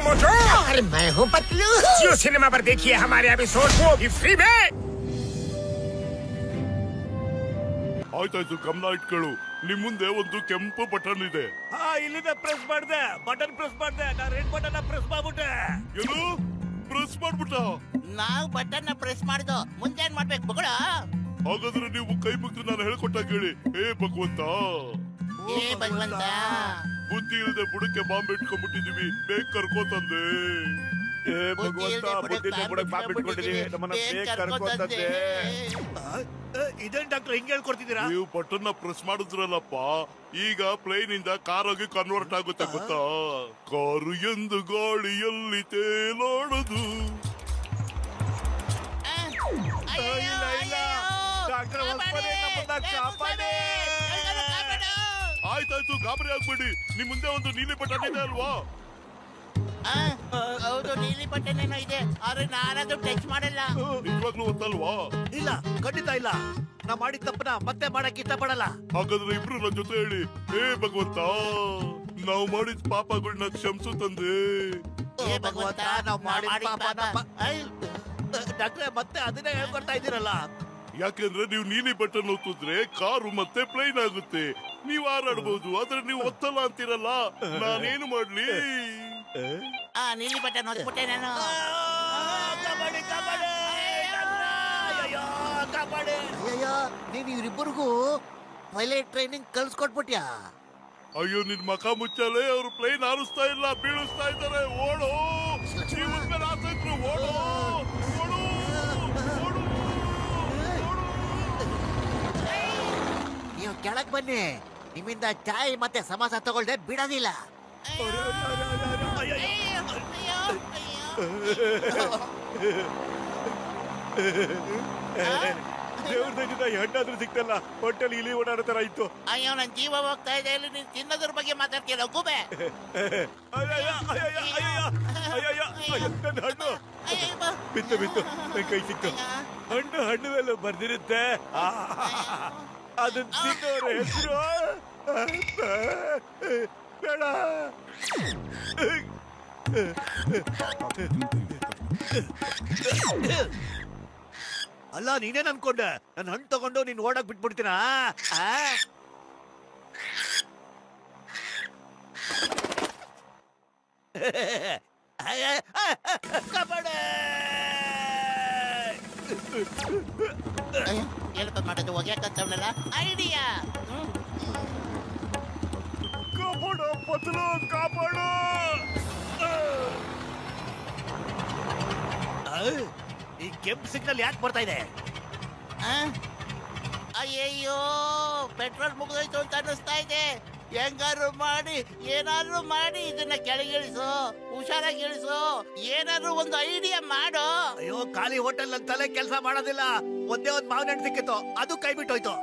मोटू और मैं हूँ पतलू। जियो सिनेमा पर देखिए हमारे एपिसोड वो भी फ्री में। ಆಯ್ತಾಯ್ತು, ಗಮನ ಇಟ್ಕೊಳ್ಳು. ನಿಮ್ ಮುಂದೆ ಒಂದು ಕೆಂಪು ಬಟನ್ ಇದೆ. ಇಲ್ಲಿಂದ ಪ್ರೆಸ್ ಮಾಡ್ದೆ, ಬಟನ್ ಪ್ರೆಸ್ ಮಾಡ್ದೆ, ನಾ ರೆಡ್ ಬಟನ್ ಪ್ರೆಸ್ ಮಾಡ್ಬಿಟ್ಟೆ. ಏನು ಪ್ರೆಸ್ ಮಾಡ್ಬಿಟ್ಟ? ನಾವು ಬಟನ್ ಪ್ರೆಸ್ ಮಾಡ್ದು, ಮುಂದೆ ಏನ್ ಮಾಡ್ಬೇಕು ಮಗಳ? ಹಾಗಾದ್ರೆ ನೀವು ಕೈ ಮುಗಿದು ನಾನು ಹೇಳ್ಕೊಟ್ಟ ಕೇಳಿ. ಹೇ ಭಗವಂತ, ಏ ಭಗವಂತ, ಬುದ್ಧಿ ಇಲ್ಲದೆ ಬುಡಕ್ಕೆ ಬಾಂಬ್ ಇಟ್ಕೊಂಡ್ಬಿಟ್ಟಿದೀವಿ, ಬೇಗ ಕರ್ಕೋ ತಂದೆ. ಏ ಭಗವಂತ, ಬುದ್ಧಿಲ್ಲ ಬುಡಕ್ ಬಾಂಬ್ ಇಟ್ಕೊಂಡಿದೀವಿ, ನಮ್ಮನ್ನ ಬೇಗ ಕರ್ಕೋ ತಂದೆ. ಇದೇನ್ ಡಾಕ್ಟರ್ ಹಿಂಗ್ ಹೇಳ್ಕೊಡ್ತಿದ್ದೀರಾ? ನೀವು ಬಟನ್ ಪ್ರೆಸ್ ಮಾಡಿದ್ರಲ್ಲಪ್ಪ, ಈಗ ಪ್ಲೇನ್ ಇಂದ ಕಾರ್ ಆಗಿ ಕನ್ವರ್ಟ್ ಆಗುತ್ತೆ ಗೊತ್ತಾ? ಕಾರು ಎಂದು ಗಾಳಿಯಲ್ಲಿ ತೇಲಾಡದು. ಇಲ್ಲ ಇಲ್ಲ ಡಾಕ್ಟರ್, ನಮ್ಮನ್ನ ಕಾಪಾಡಿ. ಆಯ್ತಾಯ್ತು, ಗಾಬರಿ ಆಗ್ಬೇಡಿ. ನಿಮ್ ಮುಂದೆ ಒಂದು ನೀಲಿ ಬಟನ್ ಇದೆ ಅಲ್ವಾ? ಹೌದು, ನೀಲಿ ಬಟನ್ ಏನೋ ಇದೆ, ಆದ್ರೆ ನಾನದು ಟಚ್ ಮಾಡಲ್ಲ. ನಿಜವಾಗ್ಲೂ ಗೊತ್ತಲ್ವಾ? ಇಲ್ಲ, ಖಂಡಿತ ಇಲ್ಲ. ನಾ ಮಾಡಿದ ತಪ್ಪನ ಮತ್ತೆ ಮಾಡಕ್ ಇಷ್ಟಪಡಲ್ಲ. ಹಾಗಾದ್ರೆ ಇಬ್ರು ನನ್ನ ಜೊತೆ ಹೇಳಿ. ಹೇ ಭಗವಂತ, ನಾವು ಮಾಡಿದ ಪಾಪಗಳನ್ನ ಕ್ಷಮಿಸು ತಂದೆ. ಏ ಭಗವಂತ, ನಾವು ಮಾಡಿದ ಪಾಪ. ಡಾಕ್ಟ್ರೆ, ಮತ್ತೆ ಅದನ್ನೇ ಹೇಳ್ಕೊಡ್ತಾ ಇದ್ದೀರಲ್ಲ. ಯಾಕೆಂದ್ರೆ ನೀವು ನೀಲಿ ಬಟನ್ ಒತ್ತಿದ್ರೆ ಕಾರು ಮತ್ತೆ ಪ್ಲೇನ್ ಆಗುತ್ತೆ, ನೀವ್ ಹಾರಾಡ್ಬಹುದು. ಆದ್ರೆ ನೀವು ಒತ್ತಲ್ಲ ಅಂತೀರಲ್ಲ, ನಾನೇನು ಮಾಡ್ಲಿ? ನೀಲಿ ಬಟನ್ ಒತ್ಬಿಟ್ಟೆ ನಾನು. ಕಾಪಾಡಿ ಕಾಪಾಡಿ ಕಾಪಾಡಿ. ಅಯ್ಯೋ, ನೀನ್ ಇವ್ರಿಬ್ಬರಿಗೂ ಪೈಲಟ್ ಟ್ರೈನಿಂಗ್ ಕಲ್ಸ್ಕೊಟ್ಬಿಟ್ಯಾ? ಅಯ್ಯೋ, ನಿನ್ ಮಕ ಮುಚ್ಚಲೆ, ಅವ್ರು ಪ್ಲೇನ್ ಹಾರಿಸ್ತಾ ಇಲ್ಲ, ಬೀಳಿಸ್ತಾ ಇದ್ದಾರೆ. ಓಡು, ಜೀವನ ಆಸಕ್ತರು, ಓಡು ಓಡು ಓಡು. ನೀವು ಕೆಳಗ್ ಬನ್ನಿ, ನಿಮ್ಮಿಂದ ಚಾಯ್ ಮತ್ತೆ ಸಮೋಸ ತಗೊಳ್ದೆ ಬಿಡೋದಿಲ್ಲ. ದೇವ್ರ ದಯದಿಂದ ಹೆಣ್ಣಾದ್ರೂ ಸಿಕ್ತಲ್ಲ, ಹೊಟ್ಟೆಲಿ ಇಲಿ ಓಡಾಡೋ ತರ ಇತ್ತು. ಅಯ್ಯೋ, ನನ್ ಜೀವ ಹೋಗ್ತಾ ಇದೆ, ಇಲ್ಲಿ ನೀನ್ ತಿನ್ನೋದ್ರ ಬಗ್ಗೆ ಮಾತಾಡ್ತೀರ ಗುಬೆ. ನನ್ನ ಹಣ್ಣು ಬಿತ್ತು ಬಿತ್ತು, ನನ್ ಕೈ ಸಿಕ್ತು. ಹಣ್ಣು ಹಣ್ಣು ಮೇಲೆ ಬರ್ದಿರುತ್ತೆ, ಅದನ್ನ ತಿನ್ನೋರ ಹೆಸರು ಬೇಡ. ಅಲ್ಲ, ನೀನೇನ್ ಅನ್ಕೊಂಡೆ ನನ್ ಹಣ್ಣು ತಗೊಂಡು ನೀನ್ ಓಡಕ್ ಬಿಟ್ಬಿಡ್ತೀನ? ಹೇಳ್ಕೊಂಡ್ ಮಾಡೋದು ಹೋಗ್ಯಾಕಂತವನಲ್ಲ ಐಡಿಯಾ. ಕಾಪಾಡು ಪತ್ಲು, ಕಾಪಾಡು. ಈ ಕೆಂಪು ಸಿಗ್ನಲ್ ಯಾಕೆ ಬರ್ತಾ ಇದೆ? ಅಯ್ಯಯ್ಯೋ, ಪೆಟ್ರೋಲ್ ಮುಗಿದೋಯ್ತು ಅಂತ ಅನ್ನಿಸ್ತಾ ಇದೆ. ಹೆಂಗಾರು ಮಾಡಿ, ಏನಾದ್ರು ಮಾಡಿ ಇದನ್ನ ಕೆಳಗಿಳಿಸು, ಹುಷಾರಾಗಿ ಇಳಿಸು, ಏನಾದ್ರು ಒಂದು ಐಡಿಯಾ ಮಾಡು. ಅಯ್ಯೋ, ಖಾಲಿ ಹೋಟೆಲ್ ಅಂತಲೇ ಕೆಲಸ ಮಾಡೋದಿಲ್ಲ. ಒಂದೇ ಒಂದ್ ಮಾವಿನ ಹಣ್ಣು ಸಿಕ್ಕಿತ್ತು, ಅದು ಕೈ ಬಿಟ್ಟೋಯ್ತು.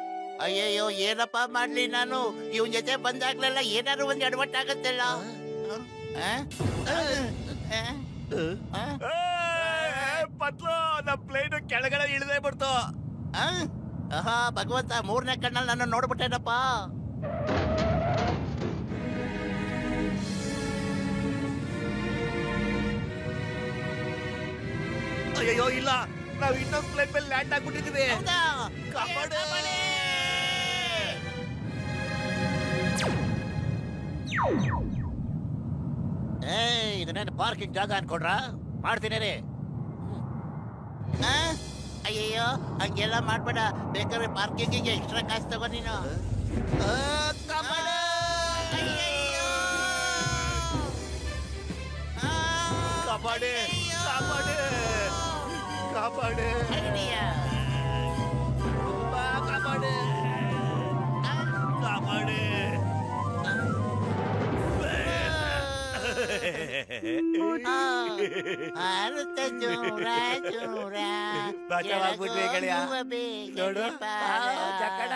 ಅಯ್ಯಯ್ಯೋ, ಏನಪ್ಪಾ ಮಾಡ್ಲಿ ನಾನು? ಇವನ್ ಜೊತೆ ಬಂದಾಗ್ಲೆಲ್ಲ ಏನಾದ್ರು ಒಂದ್ ಎಡವಟ್ಟಾಗತ್ತಲ್ಲ. ಪತ್ಲು, ನಮ್ ಪ್ಲೇನ್ ಕೆಳಗಡೆ ಇಳಿದೇ ಬಿಡ್ತು. ಭಗವಂತ, ಮೂರನೇ ಕಣ್ಣಲ್ಲಿ ನನ್ನ ನೋಡ್ಬಿಟ್ಟೇನಪ್ಪ. ಅಯ್ಯೋ ಇಲ್ಲ, ನಾವ್ ಇನ್ನೊಂದ್ ಪ್ಲೇನ್ ಮೇಲೆ ಲ್ಯಾಂಡ್ ಆಗ್ಬಿಟ್ಟಿದೀವಿ. ಕಾಪಾಡು. ಇದನ್ನೇನು ಪಾರ್ಕಿಂಗ್ ಜಾಗ ಅನ್ಕೊಂಡ್ರ? ಮಾಡ್ತೀನಿ ರೀ. ಅಯ್ಯಯ್ಯೋ, ಹಂಗೆಲ್ಲ ಮಾಡ್ಬೇಡ, ಬೇಕಾದ್ರೆ ಪಾರ್ಕಿಂಗಿಗೆ ಎಕ್ಸ್ಟ್ರಾ ಕಾಸು ತಗೋ ನೀನು. ಕಾಪಾಡು. ಕಾಪಾಡಿ ಕಾಪಾಡಿ ಕಾಪಾಡಿ ಕಾಪಾಡಿ ಕಾಪಾಡಿ. ಬಚಾವಾಗ್ಬಿಟ್ವಿ ಗೆಳೆಯ. ನೋಡು, ಜಕಡ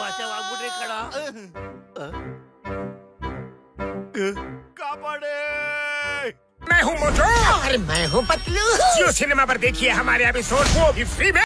ಬಚಾವಾಗ್ಬಿಟ್ರಿ ಕಣ. कापाड़े। मैं हूँ मोटू और मैं हूँ पतलू। जियो सिनेमा पर देखिए हमारे एपिसोड वो भी फ्री में।